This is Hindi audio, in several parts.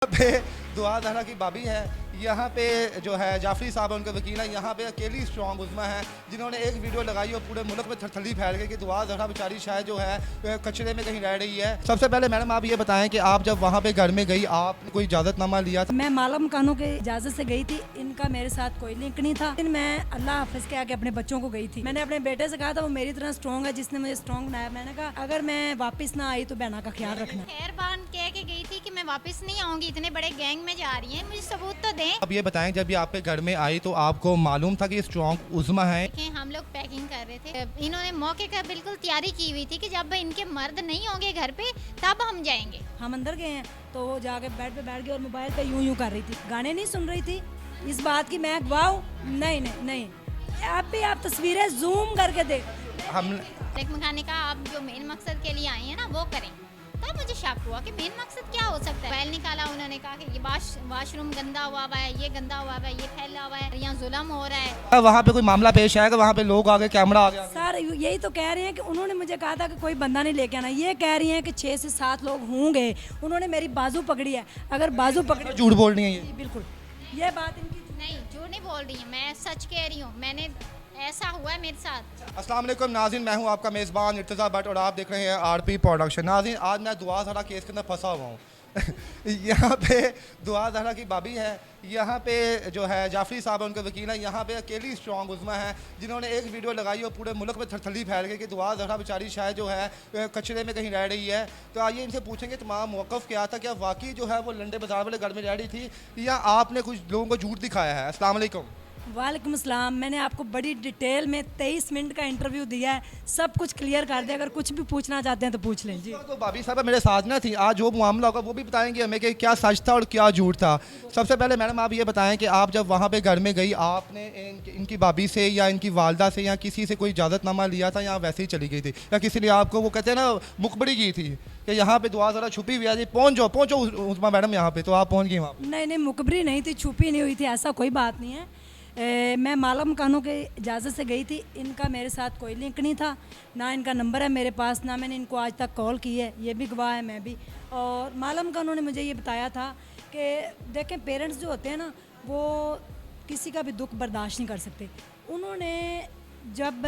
पे दुआ जहरा की भाभी है, यहाँ पे जो है जाफरी साहब है उनके वकील हैं, यहाँ पे अकेली स्ट्रॉन्ग उज़्मा है जिन्होंने एक वीडियो लगाई और पूरे मुल्क में थरथली फैल गई कि दुआ जहरा बेचारी शायद जो है कचरे में कहीं रह रही है। सबसे पहले मैडम आप ये बताएं कि आप जब वहाँ पे घर में गई आपने कोई इजाज़तनामा लिया था? मैं मालम कानों के इजाज़त से गई थी, इनका मेरे साथ कोई लिंक नहीं था। लेकिन मैं अल्लाह हाफिज़ के आगे अपने बच्चों को गई थी। मैंने अपने बेटे से कहा था वो मेरी तरह स्ट्रॉन्ग है जिसने मुझे स्ट्रॉन्ग बनाया। मैंने कहा अगर मैं वापस ना आई तो बहना का ख्याल रखना। खैरबान कह के गई थी कि मैं वापस नहीं आऊंगी, इतने बड़े गैंग में जा रही हैं, मुझे सबूत तो दें। अब ये बताएं जब ये आपके घर में आई तो आपको मालूम था कि ये स्ट्रॉन्ग उज़्मा है? देखें, हम लोग पैकिंग कर रहे थे, इन्होंने मौके का बिल्कुल तैयारी की हुई थी कि जब इनके मर्द नहीं होंगे घर पे तब हम जाएंगे। हम अंदर गए हैं तो वो जाके बेड पे बैठ गई और मोबाइल पे यूं कर रही थी, गाने नहीं सुन रही थी। इस बात की मैं गवाह हूं। नहीं नहीं नहीं, आप तस्वीरें जूम करके देख। हम खाने का आप जो मेन मकसद के लिए आई हैं ना वो करें। तब मुझे शक हुआ कि मेन मकसद क्या हो सकता है। मोबाइल निकाला, उन्होंने कहा कि ये वाशरूम गंदा हुआ है, ये गंदा हुआ है, ये फैला हुआ है, यहाँ जुल्म हो रहा है। वहाँ पे कोई मामला पेश आएगा, वहाँ पे लोग आ गए, कैमरा आ गया? सर यही तो कह रहे हैं कि उन्होंने मुझे कहा था कि कोई बंदा नहीं लेके आना। ये कह रही हैं कि 6 से 7 लोग होंगे। उन्होंने मेरी बाजू पकड़ी है। अगर बाजू पकड़ी, झूठ बोल रही है ये? बिल्कुल ये बात इनकी नहीं, झूठ नहीं बोल रही है, मैं सच कह रही हूँ। मैंने ऐसा हुआ है मेरे साथ। अस्सलाम वालेकुम नाज़रीन, मैं हूं आपका मेज़बान इर्तिज़ा भट्ट और आप देख रहे हैं आरपी प्रोडक्शन। नाज़रीन आज मैं दुआ जहरा केस के अंदर फंसा हुआ हूँ। यहाँ पे दुआ जहरा की भाभी है, यहाँ पे जो है जाफरी साहब है उनके वकील हैं, यहाँ पे अकेली स्ट्रॉन्ग उज़्मा है जिन्होंने एक वीडियो लगाई और पूरे मुल्क में थरथली फैल गई कि दुआ जहरा बेचारी शायद जो है कचरे में कहीं रह रही है। तो आइए इनसे पूछेंगे तमाम मौक़िफ़ क्या था, क्या वाकई जो है वो लंडे बाजार वाले घर में रह रही थी या आपने कुछ लोगों को झूठ दिखाया है? अस्सलाम वालेकुम। वालेकुम अस्सलाम। मैंने आपको बड़ी डिटेल में 23 मिनट का इंटरव्यू दिया है, सब कुछ क्लियर कर दिया। अगर कुछ भी पूछना चाहते हैं तो पूछ लें जी। तो भाभी साहब मेरे साथ ना थी, आज जो मामला होगा वो भी बताएंगे हमें कि क्या सच था और क्या झूठ था। सबसे पहले मैडम आप ये बताएं कि आप जब वहाँ पे घर में गई आपने इनकी भाभी से या इनकी वालदा से या किसी से कोई इजाज़तनामा लिया था या वैसे ही चली गई थी या किसी ने आपको वो कहते हैं ना मुखबरी की थी कि यहाँ पे दुआ ज़रा छुपी हुई है जी, पहुँचो उस्मा मैडम यहाँ पे, तो आप पहुँच गई वहाँ पे? नहीं नहीं, मुखबरी नहीं थी, छुपी नहीं हुई थी, ऐसा कोई बात नहीं है। मैं मालम कानों के इजाज़त से गई थी, इनका मेरे साथ कोई लिंक नहीं था, ना इनका नंबर है मेरे पास, ना मैंने इनको आज तक कॉल की है, ये भी गवाह है मैं भी। और मालम कानों ने मुझे ये बताया था कि देखें पेरेंट्स जो होते हैं ना वो किसी का भी दुख बर्दाश्त नहीं कर सकते। उन्होंने जब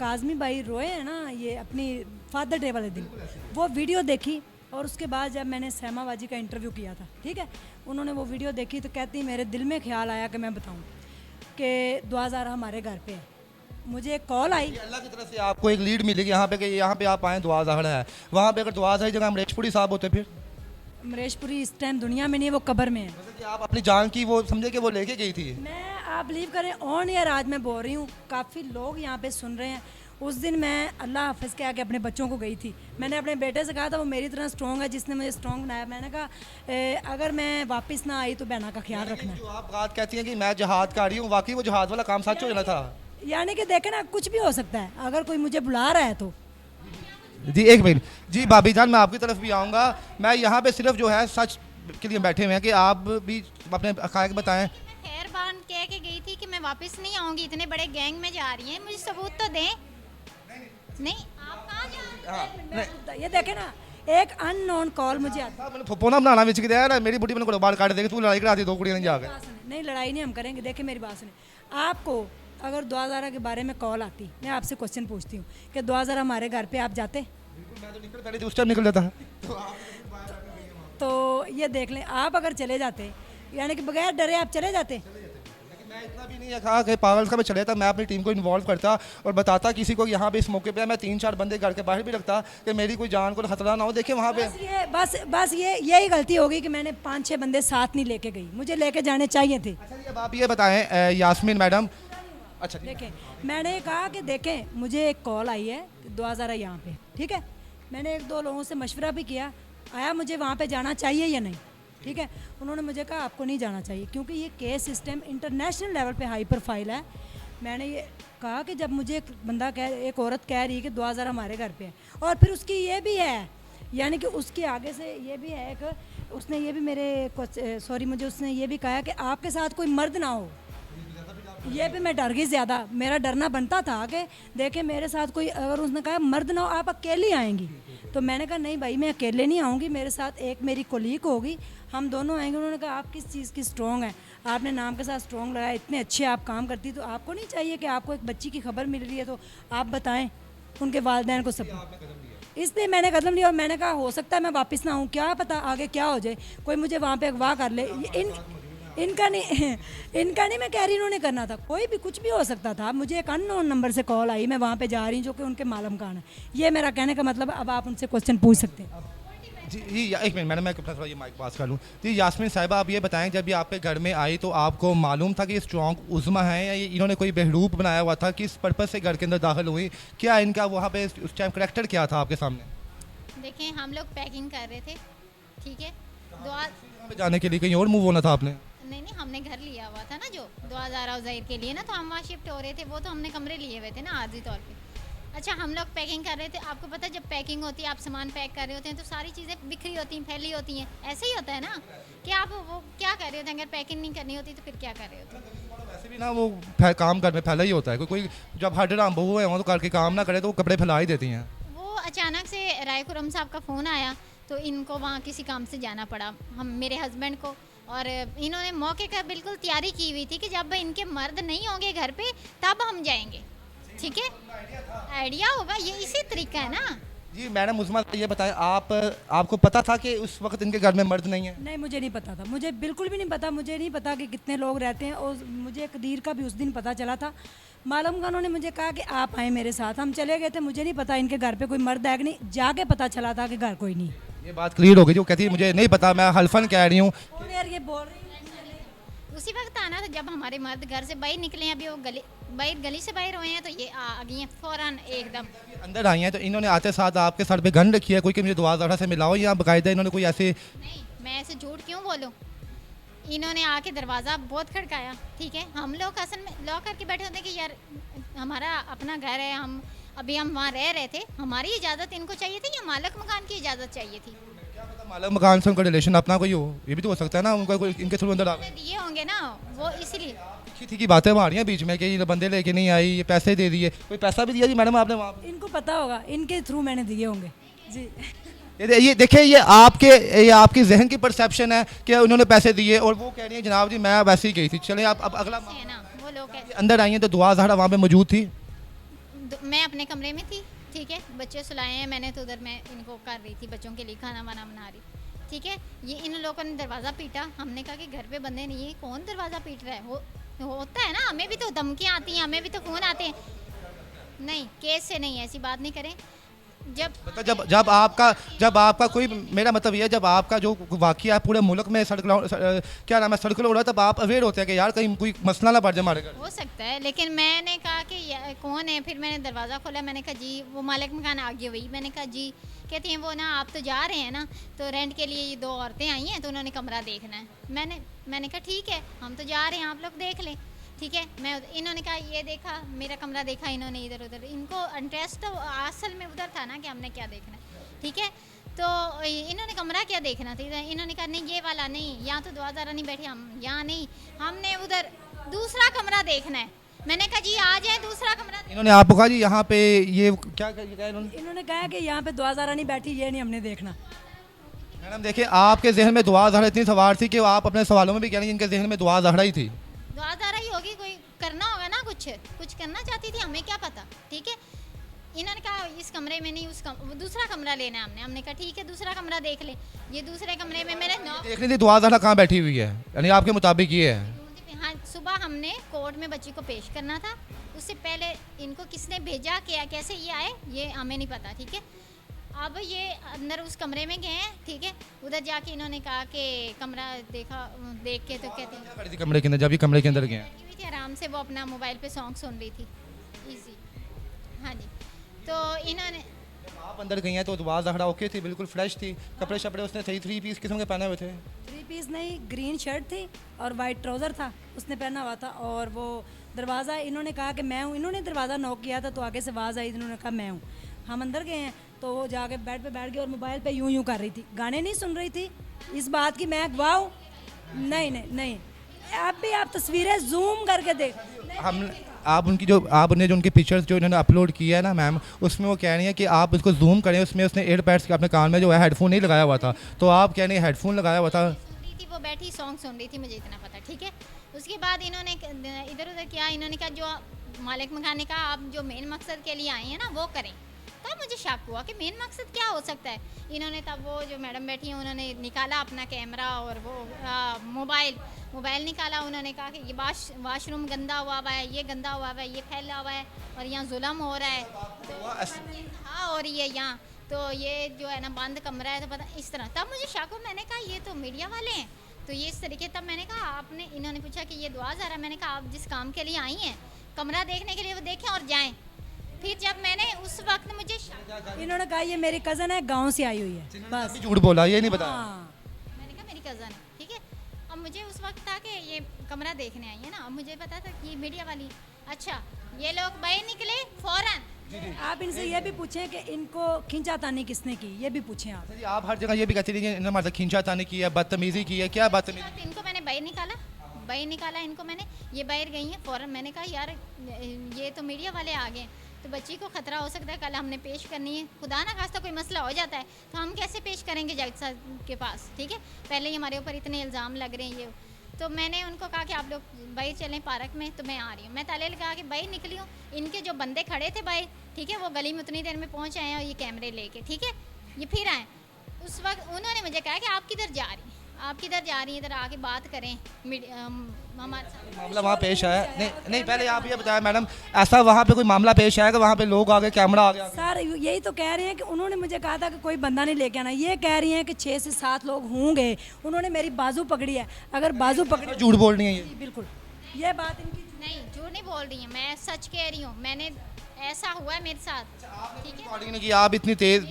काज़मी भाई रोए हैं ना ये अपनी फादर डे वाले दिन, वो वीडियो देखी और उसके बाद जब मैंने सहमा बाजी का इंटरव्यू किया था, ठीक है, उन्होंने वो वीडियो देखी तो कहती मेरे दिल में ख्याल आया कि मैं बताऊं कि दुआ ज़हरा हमारे घर पे है। मुझे एक कॉल आई, अल्लाह की तरफ से आपको एक लीड मिलेगी यहाँ पे कि यहाँ पे आप आएँ, दुआ ज़हरा है। वहाँ पे अगर दुआ ज़हरा जगह अमरीशपुरी साहब होते फिर अमरीशपुरी इस टाइम दुनिया में नहीं है, वो कब्र में है। मतलब कि आप अपनी जान की वो समझे कि वो लेके गई थी। मैं आप बिलीव करें ऑन एयर आज मैं बोल रही हूँ, काफ़ी लोग यहाँ पे सुन रहे हैं। उस दिन मैं अल्लाह हाफिज़ के आगे अपने बच्चों को गई थी। मैंने अपने बेटे से कहा था वो मेरी तरह स्ट्रॉन्ग है जिसने मुझे स्ट्रॉन्ग बनाया। मैंने कहा अगर मैं वापस ना आई तो बहना का ख्याल रखना। जो आप बात कहती हैं कि मैं जहाद का रही हूँ, वाकई वो जहाद वाला काम सच हो जाना था? यानी कि देखें ना, कुछ भी हो सकता है अगर कोई मुझे बुला रहा है तो। जी एक मिनट जी भाभी जान, मैं आपकी तरफ भी आऊँगा। मैं यहाँ पे सिर्फ जो है सच के लिए बैठे हुए हैं कि आप भी अपने हक़ाइक़ बताएं। खैरबान कह के गई थी कि मैं वापस नहीं आऊंगी, इतने बड़े गैंग में जा रही हैं, मुझे सबूत तो दें। नहीं, आप कहाँ जा रहे हैं? ये देखे ना, एक अननोन कॉल मुझे आता है। मैंने फोना बनाना बिच के यार मेरी बुढ़ी मैंने बाल काट देगी, तू लड़ाई करा दी, 2 कुड़ियाँ नहीं जाकर। नहीं लड़ाई नहीं हम करेंगे। देखिए मेरी बात सुने, आपको अगर दुआ ज़हरा के बारे में कॉल आती, मैं आपसे क्वेश्चन पूछती हूँ कि दुआ ज़हरा हमारे घर पे आप जाते? मैं तो निकल पहले उस टाइम निकल जाता है। तो ये देख लें, आप अगर चले जाते यानी कि बगैर डरे आप चले जाते। मैं इतना भी नहीं कहा कि पागल का मैं चले था, मैं अपनी टीम को इन्वॉल्व करता और बताता किसी को यहाँ पे इस मौके पे मैं 3-4 बंदे घर के बाहर भी रखता कि मेरी कोई जान को खतरा ना हो। देखिए वहाँ पे बस ये यही गलती होगी कि मैंने 5-6 बंदे साथ नहीं लेके गई, मुझे लेके जाने चाहिए थे। अच्छा अब आप ये बताएं यास्मीन मैडम, अच्छा देखें मैंने कहा कि देखें मुझे एक कॉल आई है दुआ ज़हरा यहाँ पे, ठीक है, मैंने 1-2 लोगों से मशवरा भी किया, आया मुझे वहाँ पे जाना चाहिए या नहीं, ठीक है, उन्होंने मुझे कहा आपको नहीं जाना चाहिए क्योंकि ये केस सिस्टम इंटरनेशनल लेवल पे हाई प्रोफाइल है। मैंने ये कहा कि जब मुझे एक औरत कह रही है कि दुआ ज़हरा हमारे घर पे है और फिर उसकी ये भी है, यानी कि उसके आगे से ये भी है कि उसने ये भी मुझे उसने ये भी कहा कि आपके साथ कोई मर्द ना हो। ये भी मैं डर गई ज़्यादा, मेरा डरना बनता था कि देखें मेरे साथ कोई, अगर उसने कहा मर्द ना हो आप अकेली आएंगी तो मैंने कहा नहीं भाई मैं अकेले नहीं आऊँगी, मेरे साथ एक मेरी कोलीग होगी, हम दोनों आएंगे। उन्होंने कहा आप किस चीज़ की स्ट्रॉन्ग है, आपने नाम के साथ स्ट्रॉन्ग लगाया, इतने अच्छे आप काम करती, तो आपको नहीं चाहिए कि आपको एक बच्ची की खबर मिल रही है तो आप बताएं उनके वालिदैन को सब। इसलिए मैंने कदम लिया और मैंने कहा हो सकता है मैं वापस ना आऊँ, क्या पता आगे क्या हो जाए, कोई मुझे वहाँ पे अगवा कर ले। इनका नहीं मैं कह रही इन्होंने करना था, कोई भी कुछ भी हो सकता था। मुझे एक अननोन नंबर से कॉल आई, मैं वहाँ पे जा रही हूँ जो कि उनके मालूम खान है। ये मेरा कहने का मतलब है। अब आप उनसे क्वेश्चन पूछ सकते हैं। जी एक मिनट मैडम, मैं अपना थोड़ा ये माइक पास कर लूँ। जी यास्मीन साहिबा, आप ये बताएं, जब ये आपके घर में आई तो आपको मालूम था कि ये स्ट्रॉन्ग उज़्मा है या ये इन्होंने कोई बहरूप बनाया हुआ था, किस पर्पज़ से घर के अंदर दाखिल हुई, क्या इनका वहाँ पे उस टाइम करेक्टर क्या था आपके सामने? देखें हम लोग पैकिंग कर रहे थे, ठीक है, वहाँ पे जाने के लिए कहीं और मूव होना था आपने? नहीं हमने घर लिया हुआ था ना जो दुआ ज़ारा उज़ैर के लिए ना, तो हम वहाँ शिफ्ट हो रहे थे, वो तो हमने कमरे लिए हुए थे ना आर्जी तौर पे। अच्छा हम लोग पैकिंग कर रहे थे, आपको पता है जब पैकिंग होती है, आप सामान पैक कर रहे होते हैं तो सारी चीज़ें बिखरी होती हैं, फैली होती हैं, ऐसे ही होता है ना कि आप वो क्या कर रहे होते हैं, अगर पैकिंग नहीं करनी होती तो फिर क्या कर रहे होते हैं। वैसे भी ना वो काम घर में फैला ही होता है, कोई जब हर राम बहू है वो तो करके काम ना करे तो वो कपड़े फैला ही देती हैं। वो अचानक से राय खुरम साहब का फ़ोन आया तो इनको वहाँ किसी काम से जाना पड़ा, हम मेरे हस्बैंड को, और इन्होंने मौके का बिल्कुल तैयारी की हुई थी कि जब इनके मर्द नहीं होंगे घर पे तब हम जाएंगे, ठीक है, आइडिया होगा, ये इसी तरीका है ना। जी मैडम उज़्मा ये बताएं, आपको पता था कि उस वक्त इनके घर में मर्द नहीं है? नहीं मुझे नहीं पता था, मुझे बिल्कुल भी नहीं पता। मुझे नहीं पता कि कितने लोग रहते हैं, और मुझे कदीर का भी उस दिन पता चला था। मालूम खानों ने मुझे कहा कि आप आए मेरे साथ, हम चले गए थे। मुझे नहीं पता इनके घर पे कोई मर्द है कि नहीं, जाके पता चला था कि घर कोई नहीं। ये बात क्लियर हो गई, जो कहती है मुझे नहीं पता, मैं हल्फन कह रही हूँ। और यार ये बोल रही उसी वक्त आना था जब हमारे मर्द घर से बाहर निकले हैं, अभी वो गली से बाहर हुए हैं तो ये आ गई हैं फ़ौरन एकदम अंदर आई हैं तो इन्होंने आते साथ आपके सर पे गन रखी है कोई कि मुझे दुआ ज़रा से मिलाओ, या बाकायदा इन्होंने कोई ऐसे? नहीं, मैं ऐसे झूठ क्यों बोलूँ। इन्होंने आके दरवाज़ा बहुत खड़काया, ठीक है, हम लोग असल में लॉक करके बैठे होते कि यार हमारा अपना घर है, हम वहाँ रह रहे थे, हमारी इजाज़त इनको चाहिए थी या मालिक मकान की इजाज़त चाहिए थी। क्या पता मालिक मकान से उनका रिलेशन अपना कोई हो, ये भी तो हो सकता है ना, उनका कोई इनके थ्रू अंदर आ गए। दिए होंगे ना वो, इसलिए ठीक ही बातें आ रही हैं बीच में कि ये बंदे लेके नहीं आई, ये पैसे दे दिए, कोई पैसा भी दिया जी मैडम आपने वहाँ पे? इनको पता होगा, इनके थ्रू मैंने दिए होंगे जी। ये देखिए, ये आपकी जहन की परसेप्शन है कि उन्होंने पैसे दिए, और वो कह रही है जनाब जी मैं वैसे ही गई थी। चले आप अब अगला है ना, वो लोग अंदर आई हैं तो दुआ ज़हरा वहाँ पे मौजूद थी। मैं अपने कमरे में थी, ठीक है, बच्चे सुलाए हैं मैंने, तो उधर मैं इनको कर रही थी, बच्चों के लिए खाना वाना बना रही, ठीक है। ये इन लोगों ने दरवाज़ा पीटा, हमने कहा कि घर पे बंदे नहीं है, कौन दरवाज़ा पीट रहा है, होता है ना, हमें भी तो धमकियाँ आती हैं, हमें भी तो फ़ोन आते हैं। नहीं केस से नहीं, ऐसी बात नहीं करें। जब आपका कोई, मेरा मतलब ये है जब आपका जो वाक़या है पूरे मुल्क में क्या नाम है सर्कुलर हो रहा है, तब आप अवेयर होते हैं कि यार कहीं कोई मसला ना पड़ जाए हमारे घर। हो सकता है, लेकिन मैंने कहा कि कौन है, फिर मैंने दरवाज़ा खोला, मैंने कहा जी वो मालिक मकान आ गई हुई, मैंने कहा जी, कहती हैं वो ना आप तो जा रहे हैं ना, तो रेंट के लिए ये 2 औरतें आई हैं तो उन्होंने कमरा देखना है। मैंने कहा ठीक है हम तो जा रहे हैं, आप लोग देख लें, ठीक है। इन्होंने कहा ये देखा, मेरा कमरा देखा इन्होंने इधर उधर, इनको इंटरेस्ट तो असल में उधर था ना कि हमने क्या देखना है, ठीक है। तो इन्होंने कमरा क्या देखना था, इन्होंने कहा नहीं ये वाला नहीं, यहाँ तो दुआ ज़ारा नहीं बैठी, हम यहाँ नहीं, हमने उधर दूसरा कमरा देखना है। मैंने कहा जी आ जाए दूसरा कमरा। इन्होंने आपको कहा जी यहाँ पे ये क्या कहा इन्होंने कहा कि यहाँ पे दुआ ज़ारा नहीं बैठी, ये नहीं हमने देखना। मैडम देखिए, आपके जहन में दुआ ज़हरा इतनी सवार थी कि आप अपने सवालों में भी कह रही हैं इनके जहन में दुआ ज़हरा ही थी। दुआ ज़ारा ही होगी, कोई करना होगा ना, कुछ करना चाहती थी, हमें क्या पता, ठीक है। इन्होंने कहा इस कमरे में नहीं, दूसरा कमरा लेना है, हमने कहा ठीक है दूसरा कमरा देख ले। ये दूसरे कमरे में मेरे देख लीजिए दुआ ज़हरा कहाँ बैठी हुई है, यानी आपके मुताबिक ये है। हाँ, सुबह हमने कोर्ट में बच्ची को पेश करना था, उससे पहले इनको किसने भेजा, क्या कैसे ये आए ये हमें नहीं पता, ठीक है। अब ये अंदर उस कमरे में गए हैं, ठीक है, उधर जाके इन्होंने कहा कि कमरा देख के तो कहते हैं कमरे के अंदर, जब ये कमरे के अंदर गए थी आराम से, वो अपना मोबाइल पे सॉन्ग सुन रही थी इजी। हाँ जी, तो इन्होंने आप अंदर गई हैं तो दुआ ज़हरा ओके थी, बिल्कुल फ्रेश थी, कपड़े शपड़े उसने सही 3 पीस किस्म के पहने हुए थे। 3 पीस नहीं, ग्रीन शर्ट थी और वाइट ट्राउज़र था उसने पहना हुआ था। और वो दरवाज़ा इन्होंने कहा कि मैं हूँ, इन्होंने दरवाज़ा नॉक किया था तो आगे से आवाज़ आई, इन्होंने कहा मैं हूँ। हम अंदर गए हैं तो वो जाके बेड पे बैठ गई और मोबाइल पे यूं कर रही थी, गाने नहीं सुन रही थी। इस बात की मैं गवाह हूँ। नहीं, आप भी आप तस्वीरें जूम करके देख। आपने जो उनकी पिक्चर्स जो इन्होंने अपलोड किया है ना मैम, उसमें वो कह रही हैं कि आप इसको जूम करें, उसमें उसने एयरपैड्स के अपने कान में जो है हेडफोन नहीं लगाया हुआ था, तो आप कह रही हैं हेडफोन लगाया हुआ था। सुन रही थी, वो बैठी सॉन्ग सुन रही थी, मुझे इतना पता, ठीक है। उसके बाद इन्होंने इधर उधर किया, इन्होंने कहा जो मालिक मकान ने कहा आप जो मेन मकसद के लिए आए हैं ना वो करें। तब मुझे शक हुआ कि मेन मकसद क्या हो सकता है। इन्होंने तब वो जो मैडम बैठी हैं उन्होंने निकाला अपना कैमरा और वो मोबाइल निकाला। उन्होंने कहा कि ये वाशरूम गंदा हुआ है, ये गंदा हुआ है, ये फैला हुआ है और यहाँ जुल्म हो रहा है, तो हाँ हो रही है यहाँ, तो ये जो है ना बंद कमरा है, तो पता इस तरह। तब मुझे शक हुआ, मैंने कहा ये तो मीडिया वाले हैं, तो ये इस तरीके। तब मैंने कहा आपने, इन्होंने पूछा कि ये दुआ ज़रा, मैंने कहा आप जिस काम के लिए आई हैं कमरा देखने के लिए वो देखें और जाएं। फिर जब मैंने उस वक्त मुझे इन्होंने कहा ये मेरी कज़न है, गांव से आई हुई है, बस। अभी झूठ बोला, ये नहीं बताया। हाँ, मैंने कहा मेरी कज़न है, ठीक है। अब मुझे उस वक्त था कि ये कमरा देखने आई है ना, अब मुझे पता था कि ये मीडिया वाली। अच्छा, ये लोग बाहर निकले फ़ौरन। आप इनसे ये भी पूछें कि इनको खींचातानी किसने की, ये भी पूछें आप। जी, आप हर जगह ये भी कहती रही कि इन्होंने मतलब खींचातानी की है, बदतमीजी की है, क्या बदतमीजी? इनको मैंने बाहर निकाला इनको मैंने, ये बाहर गई हैं फ़ौरन। मैंने कहा यार ये तो मीडिया वाले आ गए, तो बच्ची को ख़तरा हो सकता है, कल हमने पेश करनी है, खुदा ना खास्ता कोई मसला हो जाता है तो हम कैसे पेश करेंगे जज साहब के पास, ठीक है। पहले ही हमारे ऊपर इतने इल्ज़ाम लग रहे हैं ये। तो मैंने उनको कहा कि आप लोग बाहर चलें पार्क में, तो मैं आ रही हूँ। मैं ताले लगा के बाहर निकली हूँ, इनके जो बंदे खड़े थे बाहर, ठीक है, वो गली में उतनी देर में पहुँच आए हैं और ये कैमरे लेके, ठीक है, ये फिर आए। उस वक्त उन्होंने मुझे कहा कि आप किधर जा रही हैं, आप किधर जा रही हैं, इधर आके बात करें हमारे साथ। मामला वहाँ पेश आया नहीं, पहले आप ये बताया मैडम, ऐसा वहाँ पे कोई मामला पेश आया कि वहाँ पे लोग आ गए, कैमरा आ गया? सर यही तो कह रहे हैं कि उन्होंने मुझे कहा था कि कोई बंदा नहीं लेके आना, ये कह रही हैं कि 6 से 7 लोग होंगे। उन्होंने मेरी बाजू पकड़ी है, अगर बाजू पकड़ी, झूठ बोल रही है ये। जी, बिल्कुल ये बात इनकी। नहीं, झूठ नहीं बोल रही हैं, मैं सच कह रही हूँ। मैंने ऐसा हुआ है मेरे साथ, ठीक है। रिकॉर्डिंग नहीं की, आप इतनी तेज।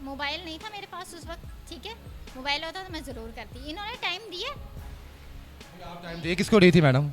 मोबाइल नहीं था मेरे पास उस वक्त, ठीक है। मोबाइल होता तो मैं ज़रूर करती। इन्होंने टाइम दिया। आप टाइम दिए, किसको दी थी मैडम?